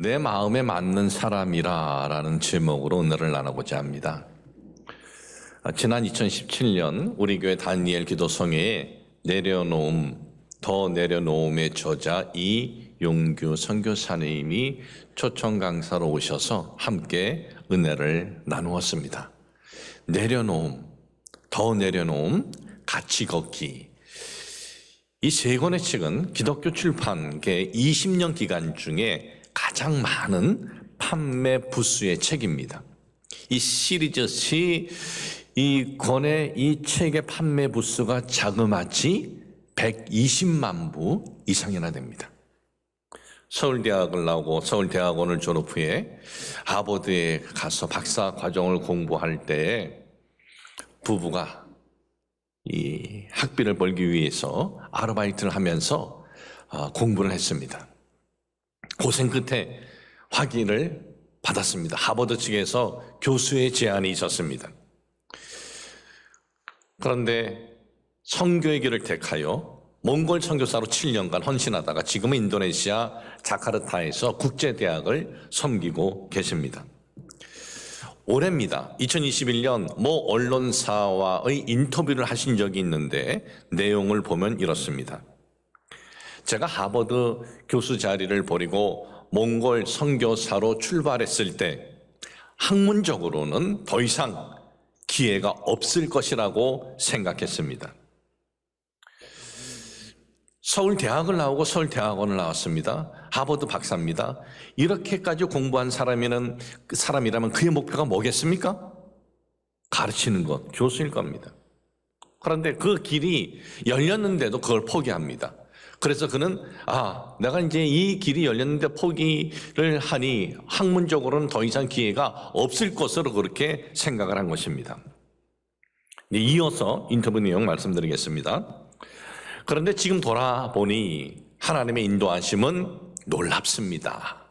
내 마음에 맞는 사람이라 라는 제목으로 오늘을 나누고자 합니다. 지난 2017년 우리 교회 다니엘 기도성회에 더 내려놓음의 저자 이용규 선교사님이 초청 강사로 오셔서 함께 은혜를 나누었습니다. 내려놓음, 더 내려놓음, 같이 걷기. 이 세 권의 책은 기독교 출판계 20년 기간 중에 가장 많은 판매 부수의 책입니다. 이 시리즈시 이 권의 이 책의 판매 부수가 자그마치 120만 부 이상이나 됩니다. 서울대학을 나오고 서울대학원을 졸업 후에 하버드에 가서 박사 과정을 공부할 때 부부가 이 학비를 벌기 위해서 아르바이트를 하면서 공부를 했습니다. 고생 끝에 학위를 받았습니다. 하버드 측에서 교수의 제안이 있었습니다. 그런데 선교의 길을 택하여 몽골 선교사로 7년간 헌신하다가 지금은 인도네시아 자카르타에서 국제대학을 섬기고 계십니다. 올해입니다. 2021년 모 언론사와의 인터뷰를 하신 적이 있는데 내용을 보면 이렇습니다. 제가 하버드 교수 자리를 버리고 몽골 선교사로 출발했을 때 학문적으로는 더 이상 기회가 없을 것이라고 생각했습니다. 서울대학을 나오고 서울대학원을 나왔습니다. 하버드 박사입니다. 이렇게까지 공부한 사람이라면 그의 목표가 뭐겠습니까? 가르치는 것, 교수일 겁니다. 그런데 그 길이 열렸는데도 그걸 포기합니다. 그래서 그는 내가 이제 이 길이 열렸는데 포기를 하니 학문적으로는 더 이상 기회가 없을 것으로 그렇게 생각을 한 것입니다. 이어서 인터뷰 내용 말씀드리겠습니다. 그런데 지금 돌아보니 하나님의 인도하심은 놀랍습니다.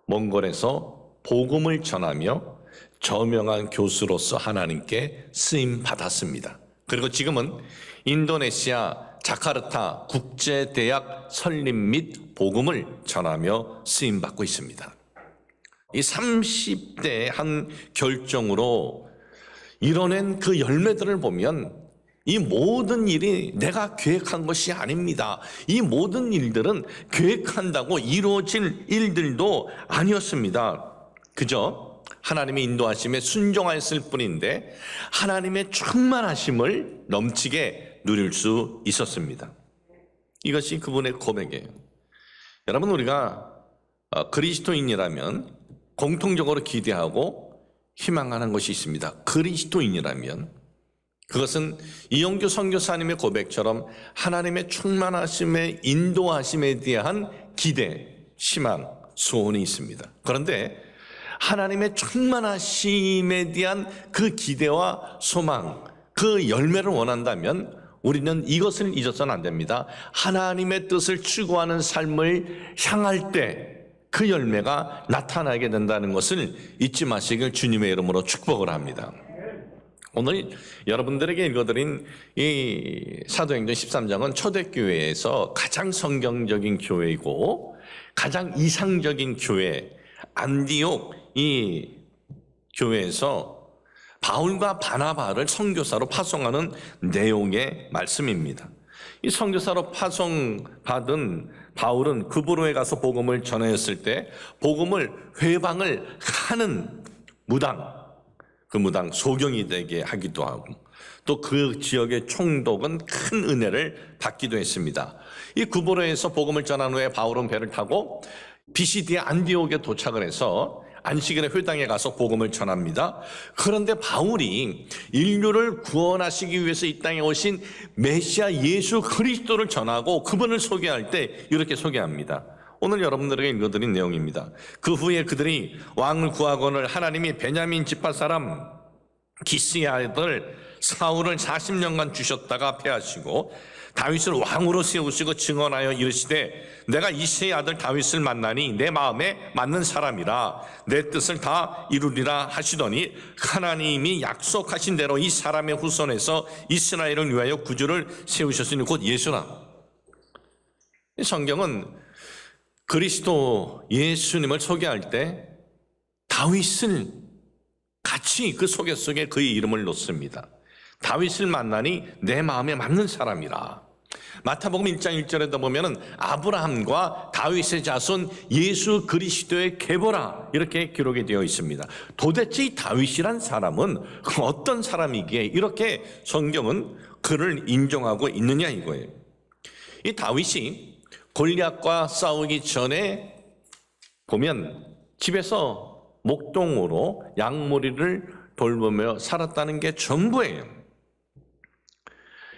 몽골에서 복음을 전하며 저명한 교수로서 하나님께 쓰임 받았습니다. 그리고 지금은 인도네시아 자카르타 국제대학 설립 및 복음을 전하며 쓰임받고 있습니다. 이 30대의 한 결정으로 이뤄낸 그 열매들을 보면 이 모든 일이 내가 계획한 것이 아닙니다. 이 모든 일들은 계획한다고 이루어질 일들도 아니었습니다. 그저 하나님의 인도하심에 순종하였을 뿐인데 하나님의 충만하심을 넘치게 누릴 수 있었습니다. 이것이 그분의 고백이에요. 여러분, 우리가 그리스도인이라면 공통적으로 기대하고 희망하는 것이 있습니다. 그리스도인이라면 그것은 이용규 선교사님의 고백처럼 하나님의 충만하심의 인도하심에 대한 기대, 희망, 소원이 있습니다. 그런데 하나님의 충만하심에 대한 그 기대와 소망, 그 열매를 원한다면 우리는 이것을 잊어서는 안 됩니다. 하나님의 뜻을 추구하는 삶을 향할 때 그 열매가 나타나게 된다는 것을 잊지 마시길 주님의 이름으로 축복을 합니다. 오늘 여러분들에게 읽어드린 이 사도행전 13장은 초대교회에서 가장 성경적인 교회이고 가장 이상적인 교회, 안디옥 이 교회에서 바울과 바나바를 선교사로 파송하는 내용의 말씀입니다. 이 선교사로 파송받은 바울은 그브로에 가서 복음을 전하였을 때 복음을 회방을 하는 무당, 그 무당 소경이 되게 하기도 하고 또 그 지역의 총독은 큰 은혜를 받기도 했습니다. 이 구브로에서 복음을 전한 후에 바울은 배를 타고 비시디의 안디옥에 도착을 해서 안식일에 회당에 가서 복음을 전합니다. 그런데 바울이 인류를 구원하시기 위해서 이 땅에 오신 메시아 예수 그리스도를 전하고 그분을 소개할 때 이렇게 소개합니다. 오늘 여러분들에게 읽어드린 내용입니다. 그 후에 그들이 왕을 구하거늘 하나님이 베냐민 지파 사람 기스의 아들 사울을 40년간 주셨다가 패하시고 다윗을 왕으로 세우시고 증언하여 이르시되 내가 이새의 아들 다윗을 만나니 내 마음에 맞는 사람이라 내 뜻을 다 이루리라 하시더니 하나님이 약속하신 대로 이 사람의 후손에서 이스라엘을 위하여 구주를 세우셨으니 곧 예수라. 이 성경은 그리스도 예수님을 소개할 때 다윗을 같이 그 소개 속에 그의 이름을 놓습니다. 다윗을 만나니 내 마음에 맞는 사람이라. 마태복음 1장 1절에도 보면은 아브라함과 다윗의 자손 예수 그리스도의 계보라 이렇게 기록이 되어 있습니다. 도대체 이 다윗이란 사람은 어떤 사람이기에 이렇게 성경은 그를 인정하고 있느냐 이거예요. 이 다윗이 골리앗과 싸우기 전에 보면 집에서 목동으로 양머리를 돌보며 살았다는 게 전부예요.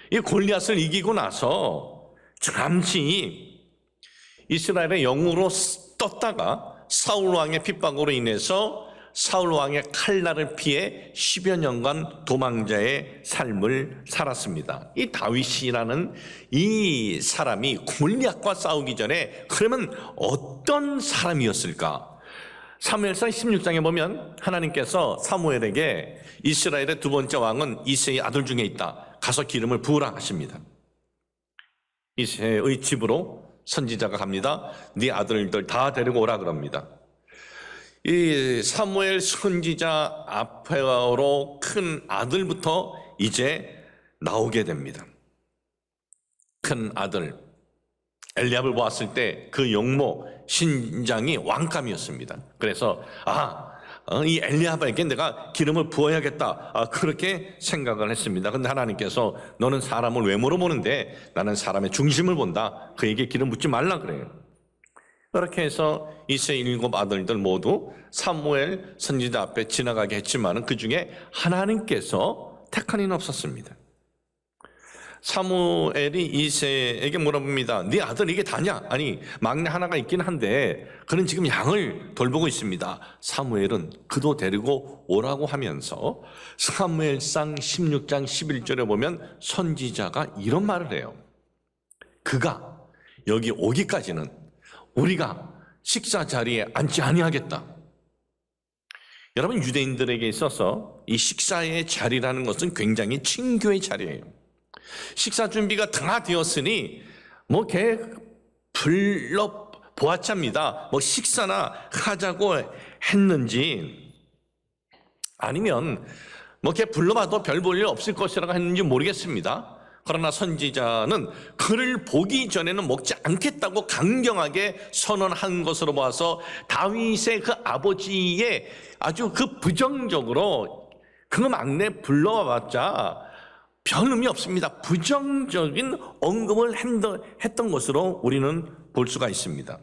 이 골리앗을 이기고 나서 잠시 이스라엘의 영으로 떴다가 사울 왕의 핍박으로 인해서 사울 왕의 칼날을 피해 10여 년간 도망자의 삶을 살았습니다. 이 다윗이라는 이 사람이 골리앗과 싸우기 전에 그러면 어떤 사람이었을까? 사무엘상 16장에 보면 하나님께서 사무엘에게 이스라엘의 두 번째 왕은 이새의 아들 중에 있다. 가서 기름을 부으라 하십니다. 이새의 집으로 선지자가 갑니다. 네 아들들 다 데리고 오라 그럽니다. 이 사무엘 선지자 앞으로 큰 아들부터 이제 나오게 됩니다. 큰 아들 엘리압을 보았을 때 그 용모 신장이 왕감이었습니다. 그래서 이 엘리압에게 내가 기름을 부어야겠다 그렇게 생각을 했습니다. 그런데 하나님께서 너는 사람을 왜 물어보는데 나는 사람의 중심을 본다. 그에게 기름 붓지 말라 그래요. 그렇게 해서 이새의 7 아들들 모두 사무엘 선지자 앞에 지나가게 했지만 그 중에 하나님께서 택한 이는 없었습니다. 사무엘이 이새에게 물어봅니다. 네 아들 이게 다냐? 아니 막내 하나가 있긴 한데 그는 지금 양을 돌보고 있습니다. 사무엘은 그도 데리고 오라고 하면서 사무엘상 16장 11절에 보면 선지자가 이런 말을 해요. 그가 여기 오기까지는 우리가 식사 자리에 앉지 아니하겠다. 여러분 유대인들에게 있어서 이 식사의 자리라는 것은 굉장히 친교의 자리예요. 식사 준비가 다 되었으니 걔 불러 보았잡니다. 식사나 하자고 했는지 아니면 걔 불러봐도 별 볼 일 없을 것이라고 했는지 모르겠습니다. 그러나 선지자는 그를 보기 전에는 먹지 않겠다고 강경하게 선언한 것으로 봐서 다윗의 그 아버지의 아주 그 부정적으로 그 막내 불러봤자 별 의미 없습니다. 부정적인 언급을 했던 것으로 우리는 볼 수가 있습니다.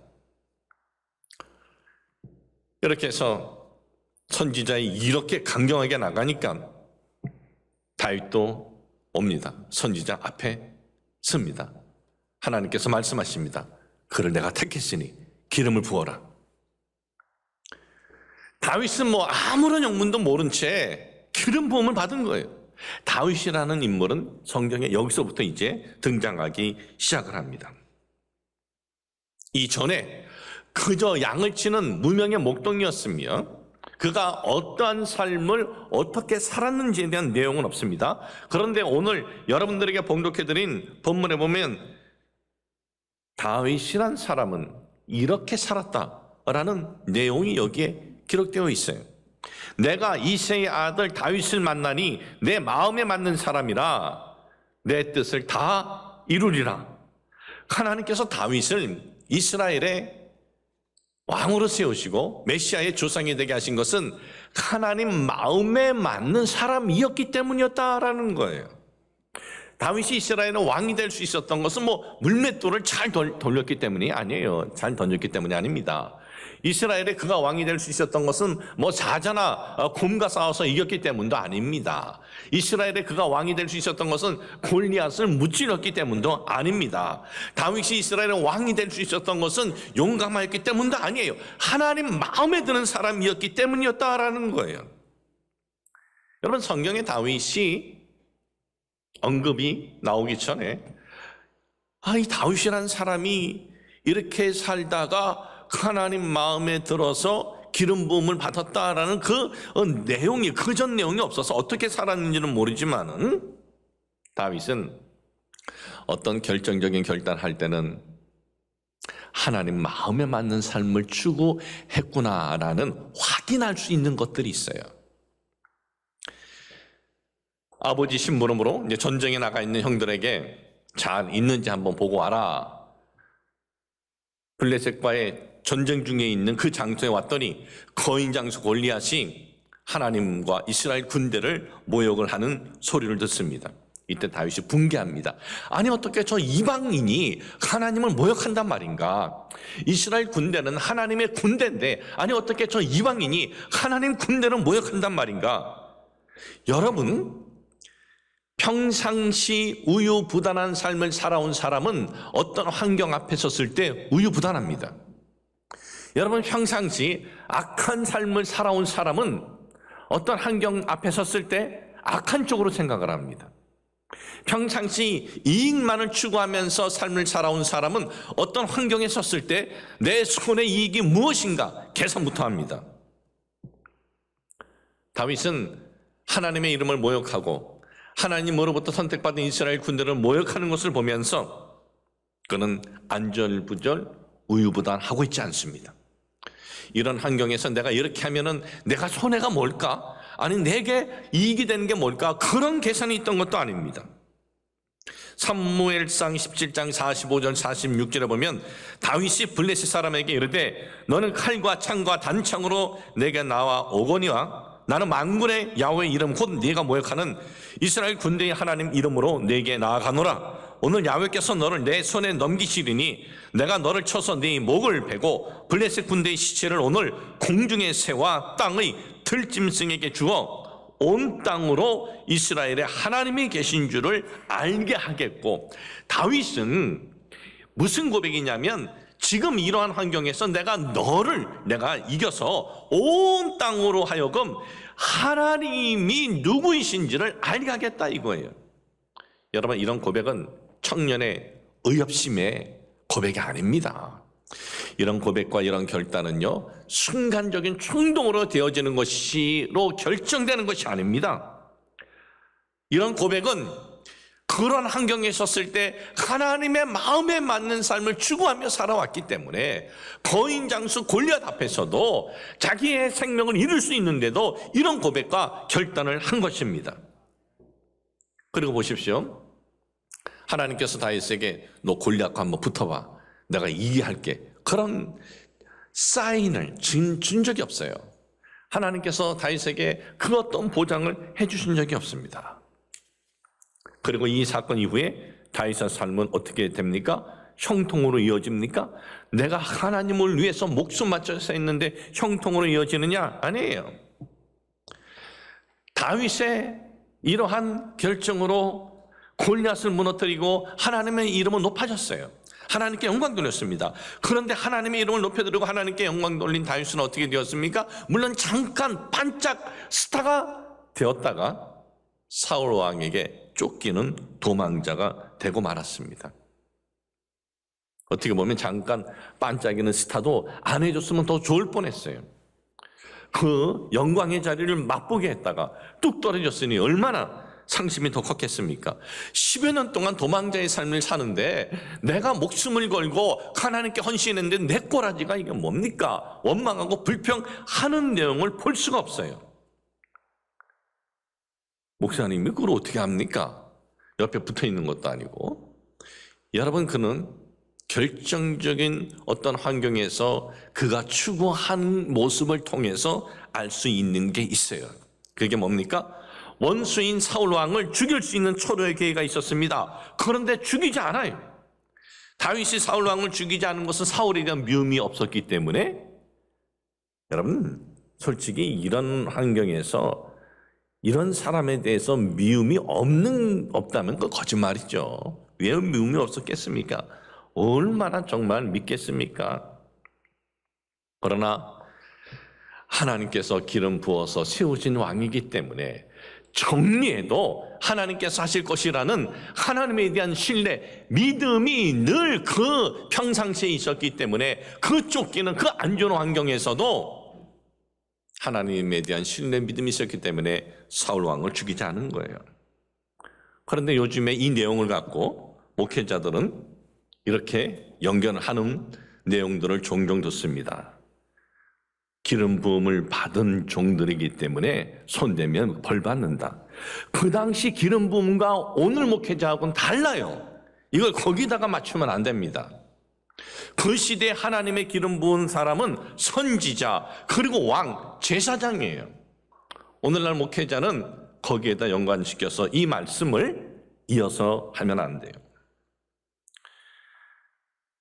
이렇게 해서 선지자이 이렇게 강경하게 나가니까 다윗도 옵니다. 선지자 앞에 섭니다. 하나님께서 말씀하십니다. 그를 내가 택했으니 기름을 부어라. 다윗은 아무런 영문도 모른 채 기름 부음을 받은 거예요. 다윗이라는 인물은 성경에 여기서부터 이제 등장하기 시작을 합니다. 이전에 그저 양을 치는 무명의 목동이었으며 그가 어떠한 삶을 어떻게 살았는지에 대한 내용은 없습니다. 그런데 오늘 여러분들에게 봉독해드린 본문에 보면 다윗이란 사람은 이렇게 살았다라는 내용이 여기에 기록되어 있어요. 내가 이새의 아들 다윗을 만나니 내 마음에 맞는 사람이라 내 뜻을 다 이루리라. 하나님께서 다윗을 이스라엘의 왕으로 세우시고 메시아의 조상이 되게 하신 것은 하나님 마음에 맞는 사람이었기 때문이었다라는 거예요. 다윗이 이스라엘의 왕이 될 수 있었던 것은 물맷돌을 잘 돌렸기 때문이 아니에요. 잘 던졌기 때문이 아닙니다. 이스라엘에 그가 왕이 될 수 있었던 것은 사자나 곰과 싸워서 이겼기 때문도 아닙니다. 이스라엘에 그가 왕이 될 수 있었던 것은 골리앗을 무찔렀기 때문도 아닙니다. 다윗이 이스라엘의 왕이 될 수 있었던 것은 용감하였기 때문도 아니에요. 하나님 마음에 드는 사람이었기 때문이었다라는 거예요. 여러분 성경에 다윗이 언급이 나오기 전에 이 다윗이라는 사람이 이렇게 살다가 하나님 마음에 들어서 기름 부음을 받았다라는 그 내용이 그전 내용이 없어서 어떻게 살았는지는 모르지만은 다윗은 어떤 결정적인 결단할 때는 하나님 마음에 맞는 삶을 추구했구나라는 확인할 수 있는 것들이 있어요. 아버지 심부름으로 이제 전쟁에 나가 있는 형들에게 잘 있는지 한번 보고 와라. 블레셋과의 전쟁 중에 있는 그 장소에 왔더니 거인 장수 골리앗이 하나님과 이스라엘 군대를 모욕을 하는 소리를 듣습니다. 이때 다윗이 붕괴합니다. 아니 어떻게 저 이방인이 하나님을 모욕한단 말인가? 이스라엘 군대는 하나님의 군대인데 아니 어떻게 저 이방인이 하나님 군대를 모욕한단 말인가? 여러분, 평상시 우유부단한 삶을 살아온 사람은 어떤 환경 앞에 섰을 때 우유부단합니다. 여러분, 평상시 악한 삶을 살아온 사람은 어떤 환경 앞에 섰을 때 악한 쪽으로 생각을 합니다. 평상시 이익만을 추구하면서 삶을 살아온 사람은 어떤 환경에 섰을 때 내 손의 이익이 무엇인가 계산부터 합니다. 다윗은 하나님의 이름을 모욕하고 하나님으로부터 선택받은 이스라엘 군대를 모욕하는 것을 보면서 그는 안절부절 우유부단하고 있지 않습니다. 이런 환경에서 내가 이렇게 하면은 내가 손해가 뭘까? 아니 내게 이익이 되는 게 뭘까? 그런 계산이 있던 것도 아닙니다. 사무엘상 17장 45절 46절에 보면 다윗이 블레셋 사람에게 이르되 너는 칼과 창과 단창으로 내게 나와 오거니와 나는 만군의 야훼의 이름 곧 네가 모욕하는 이스라엘 군대의 하나님 이름으로 네게 나아가노라. 오늘 야훼께서 너를 내 손에 넘기시리니 내가 너를 쳐서 네 목을 베고 블레셋 군대의 시체를 오늘 공중의 새와 땅의 들짐승에게 주어 온 땅으로 이스라엘의 하나님이 계신 줄을 알게 하겠고, 다윗은 무슨 고백이냐면 지금 이러한 환경에서 내가 이겨서 온 땅으로 하여금 하나님이 누구이신지를 알게 하겠다 이거예요. 여러분, 이런 고백은 청년의 의협심의 고백이 아닙니다. 이런 고백과 이런 결단은요, 순간적인 충동으로 되어지는 것이로 결정되는 것이 아닙니다. 이런 고백은 그런 환경에 있었을 때 하나님의 마음에 맞는 삶을 추구하며 살아왔기 때문에 거인 장수 골리앗 앞에서도 자기의 생명을 잃을 수 있는데도 이런 고백과 결단을 한 것입니다. 그리고 보십시오. 하나님께서 다윗에게 너 골리앗과 한번 붙어봐. 내가 이기할게. 그런 사인을 준 적이 없어요. 하나님께서 다윗에게 그 어떤 보장을 해주신 적이 없습니다. 그리고 이 사건 이후에 다윗의 삶은 어떻게 됩니까? 형통으로 이어집니까? 내가 하나님을 위해서 목숨 맞춰서 했는데 형통으로 이어지느냐? 아니에요. 다윗의 이러한 결정으로 골리앗을 무너뜨리고 하나님의 이름은 높아졌어요. 하나님께 영광 돌렸습니다. 그런데 하나님의 이름을 높여드리고 하나님께 영광 돌린 다윗은 어떻게 되었습니까? 물론 잠깐 반짝 스타가 되었다가 사울 왕에게 쫓기는 도망자가 되고 말았습니다. 어떻게 보면 잠깐 반짝이는 스타도 안 해줬으면 더 좋을 뻔했어요. 그 영광의 자리를 맛보게 했다가 뚝 떨어졌으니 얼마나 상심이 더 컸겠습니까? 10여 년 동안 도망자의 삶을 사는데 내가 목숨을 걸고 하나님께 헌신했는데 내 꼬라지가 이게 뭡니까? 원망하고 불평하는 내용을 볼 수가 없어요. 목사님이 그걸 어떻게 합니까? 옆에 붙어 있는 것도 아니고. 여러분, 그는 결정적인 어떤 환경에서 그가 추구한 모습을 통해서 알 수 있는 게 있어요. 그게 뭡니까? 원수인 사울 왕을 죽일 수 있는 초로의 기회가 있었습니다. 그런데 죽이지 않아요. 다윗이 사울 왕을 죽이지 않은 것은 사울에 대한 미움이 없었기 때문에, 여러분 솔직히 이런 환경에서 이런 사람에 대해서 미움이 없다면 그 거짓말이죠. 왜 미움이 없었겠습니까? 얼마나 정말 믿겠습니까? 그러나 하나님께서 기름 부어서 세우신 왕이기 때문에 정리해도 하나님께서 하실 것이라는 하나님에 대한 신뢰, 믿음이 늘 그 평상시에 있었기 때문에 그 쫓기는 그 안 좋은 환경에서도 하나님에 대한 신뢰, 믿음이 있었기 때문에 사울 왕을 죽이지 않은 거예요. 그런데 요즘에 이 내용을 갖고 목회자들은 이렇게 연결하는 내용들을 종종 듣습니다. 기름 부음을 받은 종들이기 때문에 손대면 벌 받는다. 그 당시 기름 부음과 오늘 목회자하고는 달라요. 이걸 거기다가 맞추면 안 됩니다. 그 시대에 하나님의 기름 부은 사람은 선지자 그리고 왕, 제사장이에요. 오늘날 목회자는 거기에다 연관시켜서 이 말씀을 이어서 하면 안 돼요.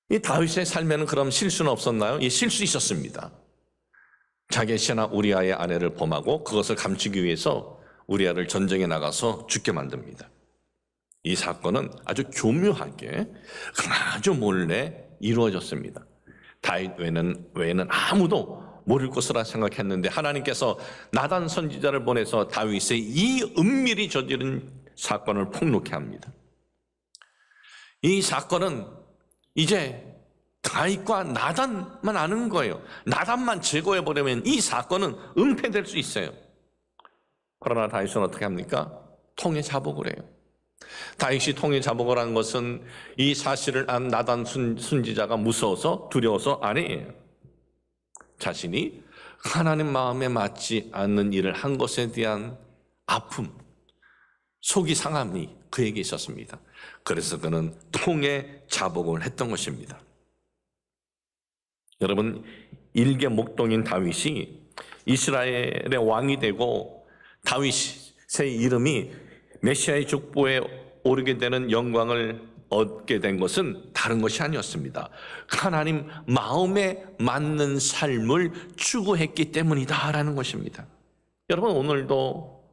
이 다윗의 삶에는 그럼 실수는 없었나요? 이 실수 있었습니다. 자기의 신하 우리아의 아내를 범하고 그것을 감추기 위해서 우리아를 전쟁에 나가서 죽게 만듭니다. 이 사건은 아주 교묘하게 아주 몰래 이루어졌습니다. 다윗 외에는 아무도 모를 것이라 생각했는데 하나님께서 나단 선지자를 보내서 다윗의 이 은밀히 저지른 사건을 폭로케 합니다. 이 사건은 이제 다윗과 나단만 아는 거예요. 나단만 제거해버리면 이 사건은 은폐될 수 있어요. 그러나 다윗은 어떻게 합니까? 통해 자복을 해요. 다윗이 통해 자복을 한 것은 이 사실을 안 나단 선지자가 무서워서 두려워서 아니에요. 자신이 하나님 마음에 맞지 않는 일을 한 것에 대한 아픔, 속이 상함이 그에게 있었습니다. 그래서 그는 통해 자복을 했던 것입니다. 여러분, 일개 목동인 다윗이 이스라엘의 왕이 되고 다윗의 이름이 메시아의 족보에 오르게 되는 영광을 얻게 된 것은 다른 것이 아니었습니다. 하나님 마음에 맞는 삶을 추구했기 때문이다라는 것입니다. 여러분, 오늘도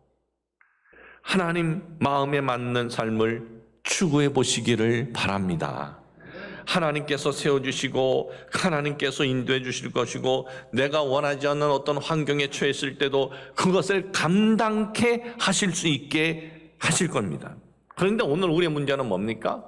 하나님 마음에 맞는 삶을 추구해 보시기를 바랍니다. 하나님께서 세워주시고 하나님께서 인도해 주실 것이고 내가 원하지 않는 어떤 환경에 처했을 때도 그것을 감당케 하실 수 있게 하실 겁니다. 그런데 오늘 우리의 문제는 뭡니까?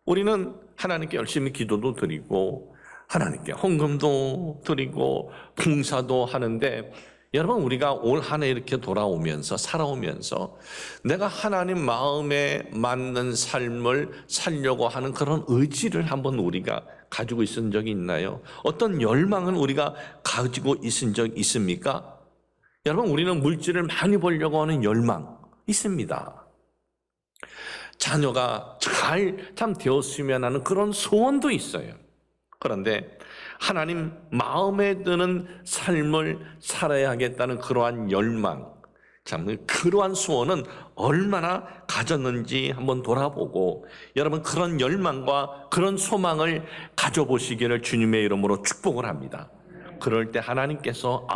우리는 하나님께 열심히 기도도 드리고 하나님께 헌금도 드리고 봉사도 하는데 여러분, 우리가 올 한 해 이렇게 돌아오면서 살아오면서 내가 하나님 마음에 맞는 삶을 살려고 하는 그런 의지를 한번 우리가 가지고 있은 적이 있나요? 어떤 열망은 우리가 가지고 있은 적 있습니까? 여러분, 우리는 물질을 많이 벌려고 하는 열망 있습니다. 자녀가 참 되었으면 하는 그런 소원도 있어요. 그런데 하나님 마음에 드는 삶을 살아야 하겠다는 그러한 열망, 참 그러한 소원은 얼마나 가졌는지 한번 돌아보고 여러분 그런 열망과 그런 소망을 가져보시기를 주님의 이름으로 축복을 합니다. 그럴 때 하나님께서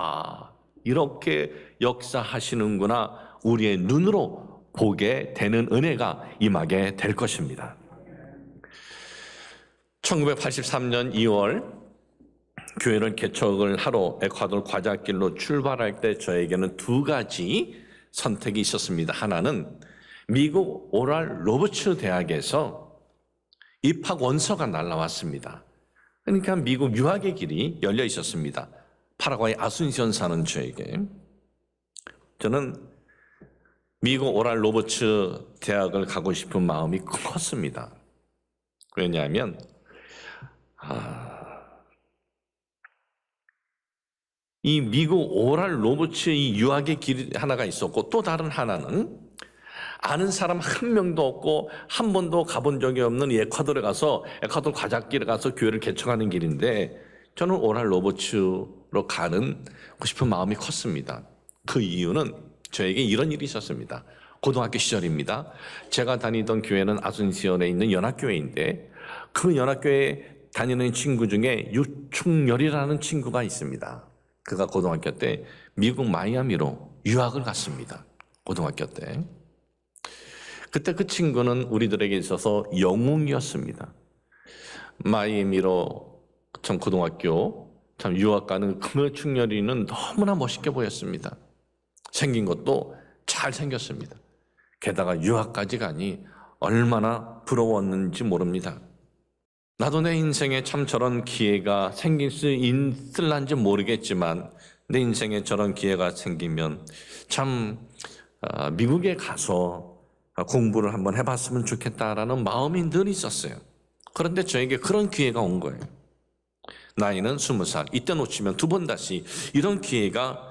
이렇게 역사하시는구나 우리의 눈으로 보게 되는 은혜가 임하게 될 것입니다. 1983년 2월 교회를 개척을 하러 에콰도르 과자길로 출발할 때 저에게는 두 가지 선택이 있었습니다. 하나는 미국 오랄 로버츠 대학에서 입학 원서가 날라왔습니다. 그러니까 미국 유학의 길이 열려 있었습니다. 파라과이 아순시온 사는 저에게. 저는 미국 오랄 로버츠 대학을 가고 싶은 마음이 컸습니다. 왜냐하면 이 미국 오랄 로버츠의 이 유학의 길이 하나가 있었고 또 다른 하나는 아는 사람 한 명도 없고 한 번도 가본 적이 없는 에콰도르에 가서 에콰도르 과자길에 가서 교회를 개척하는 길인데 저는 오랄 로버츠로 가는 싶은 마음이 컸습니다. 그 이유는 저에게 이런 일이 있었습니다. 고등학교 시절입니다. 제가 다니던 교회는 아순시온에 있는 연합교회인데 그 연합교회에 다니는 친구 중에 유충열이라는 친구가 있습니다. 그가 고등학교 때 미국 마이애미로 유학을 갔습니다. 고등학교 때. 그때 그 친구는 우리들에게 있어서 영웅이었습니다. 마이애미로 참 고등학교 참 유학 가는 그 충렬이는 너무나 멋있게 보였습니다. 생긴 것도 잘 생겼습니다. 게다가 유학까지 가니 얼마나 부러웠는지 모릅니다. 나도 내 인생에 참 저런 기회가 생길 수 있을런지 모르겠지만 내 인생에 저런 기회가 생기면 참 미국에 가서 공부를 한번 해봤으면 좋겠다라는 마음이 늘 있었어요. 그런데 저에게 그런 기회가 온 거예요. 나이는 20살. 이때 놓치면 두 번 다시 이런 기회가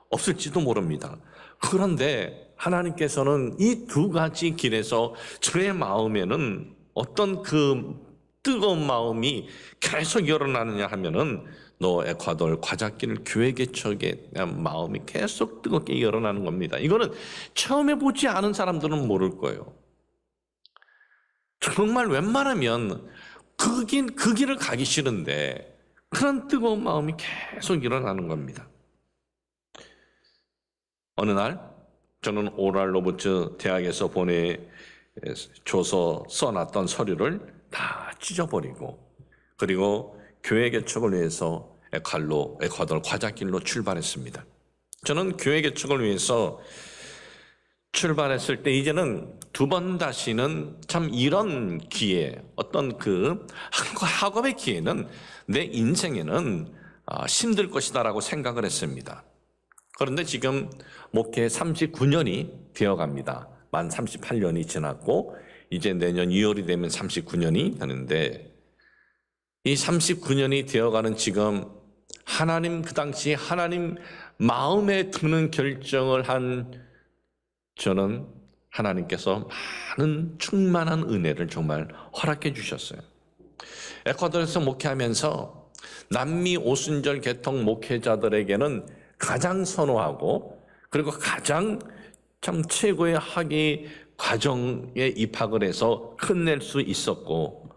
없을지도 모릅니다. 그런데 하나님께서는 이 두 가지 길에서 저의 마음에는 어떤 그 뜨거운 마음이 계속 일어나느냐 하면은 너 에콰도르 과자길 교회 개척에 대한 마음이 계속 뜨겁게 일어나는 겁니다. 이거는 처음 해보지 않은 사람들은 모를 거예요. 정말 웬만하면 그 길을 가기 싫은데 그런 뜨거운 마음이 계속 일어나는 겁니다. 어느 날 저는 오랄 로버츠 대학에서 보내줘서 써놨던 서류를 다 찢어버리고 그리고 교회 개척을 위해서 에콰도르 과자길로 출발했습니다. 저는 교회 개척을 위해서 출발했을 때 이제는 두 번 다시는 참 이런 기회, 어떤 그 학업의 기회는 내 인생에는 힘들 것이다라고 생각을 했습니다. 그런데 지금 목회 39년이 되어갑니다. 만 38년이 지났고 이제 내년 2월이 되면 39년이 되는데 이 39년이 되어가는 지금 하나님 그 당시 하나님 마음에 드는 결정을 한 저는 하나님께서 많은 충만한 은혜를 정말 허락해 주셨어요. 에콰도르에서 목회하면서 남미 오순절 개통 목회자들에게는 가장 선호하고 그리고 가장 참 최고의 학위 과정에 입학을 해서 끝낼 수 있었고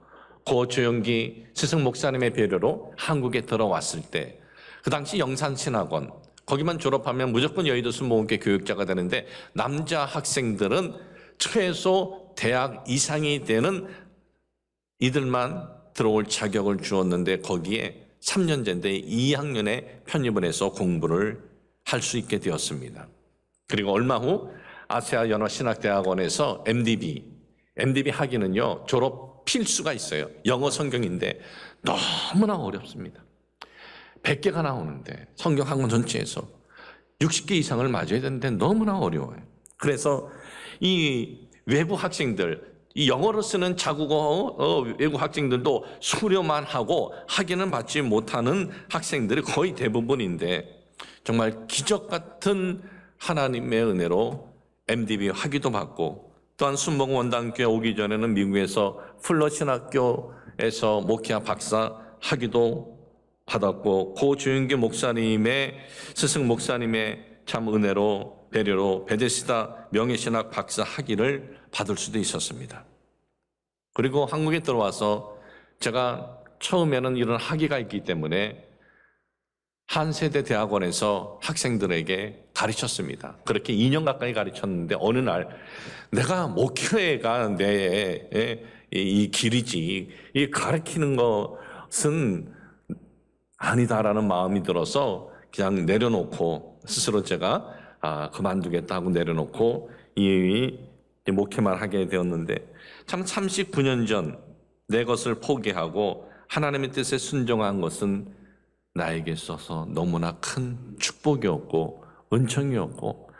고 조영기 스승 목사님의 배려로 한국에 들어왔을 때 그 당시 영산신학원 거기만 졸업하면 무조건 여의도 순복음교회 교육자가 되는데 남자 학생들은 최소 대학 이상이 되는 이들만 들어올 자격을 주었는데 거기에 3년제인데 2학년에 편입을 해서 공부를 할 수 있게 되었습니다. 그리고 얼마 후 아시아 연합신학대학원에서 MDB 학위는요 졸업 필수가 있어요. 영어 성경인데 너무나 어렵습니다. 100개가 나오는데 성경 학문 전체에서 60개 이상을 맞아야 되는데 너무나 어려워요. 그래서 이 외부 학생들, 이 영어로 쓰는 자국어 외국 학생들도 수료만 하고 학위는 받지 못하는 학생들이 거의 대부분인데 정말 기적 같은 하나님의 은혜로 MDB 학위도 받고 또한 순복음 원당교회 오기 전에는 미국에서 풀러 신학교에서 목회학 박사 학위도 받았고 고 조영기 목사님의 스승 목사님의 참 은혜로 배려로 베데스다 명예신학 박사 학위를 받을 수도 있었습니다. 그리고 한국에 들어와서 제가 처음에는 이런 학위가 있기 때문에 한세대 대학원에서 학생들에게 가르쳤습니다. 그렇게 2년 가까이 가르쳤는데 어느 날 내가 목회가 내 이 길이지 이 가르치는 것은 아니다라는 마음이 들어서 그냥 내려놓고 스스로 제가 그만두겠다 하고 내려놓고 이 목회만 하게 되었는데 참 39년 전 내 것을 포기하고 하나님의 뜻에 순종한 것은 나에게 있어서 너무나 큰 축복이었고 은총이었고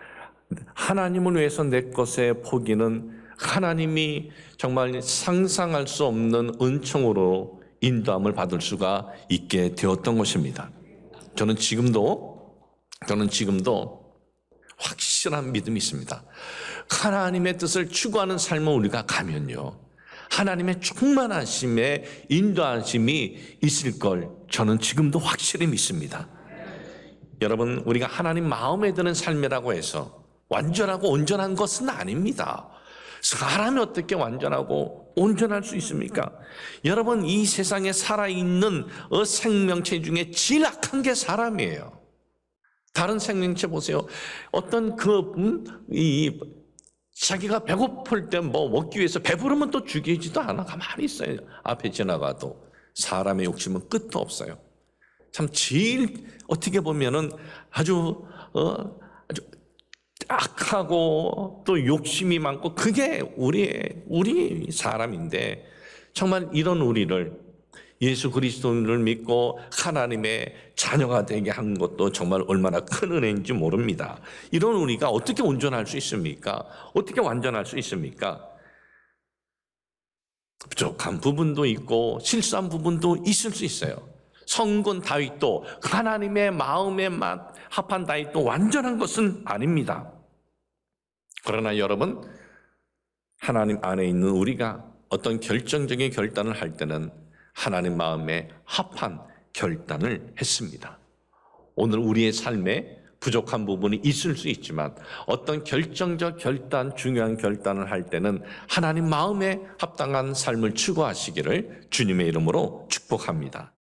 하나님을 위해서 내 것의 포기는 하나님이 정말 상상할 수 없는 은총으로 인도함을 받을 수가 있게 되었던 것입니다. 저는 지금도 확실한 믿음이 있습니다. 하나님의 뜻을 추구하는 삶을 우리가 가면요 하나님의 충만하심에 인도하심이 있을 걸 저는 지금도 확실히 믿습니다. 여러분 우리가 하나님 마음에 드는 삶이라고 해서 완전하고 온전한 것은 아닙니다. 사람이 어떻게 완전하고 온전할 수 있습니까? 여러분 이 세상에 살아있는 생명체 중에 제일 악한 게 사람이에요. 다른 생명체 보세요. 어떤 자기가 배고플 때 먹기 위해서 배부르면 또 죽이지도 않아. 가만히 있어요. 앞에 지나가도. 사람의 욕심은 끝도 없어요. 참 제일 어떻게 보면은 아주 악하고 또 욕심이 많고 그게 우리 사람인데 정말 이런 우리를 예수 그리스도를 믿고 하나님의 자녀가 되게 한 것도 정말 얼마나 큰 은혜인지 모릅니다. 이런 우리가 어떻게 온전할 수 있습니까? 어떻게 완전할 수 있습니까? 부족한 부분도 있고 실수한 부분도 있을 수 있어요. 성군 다윗도 하나님의 마음에 합한 다윗도 완전한 것은 아닙니다. 그러나 여러분, 하나님 안에 있는 우리가 어떤 결정적인 결단을 할 때는 하나님 마음에 합한 결단을 했습니다. 오늘 우리의 삶에 부족한 부분이 있을 수 있지만 어떤 결정적 결단, 중요한 결단을 할 때는 하나님 마음에 합당한 삶을 추구하시기를 주님의 이름으로 축복합니다.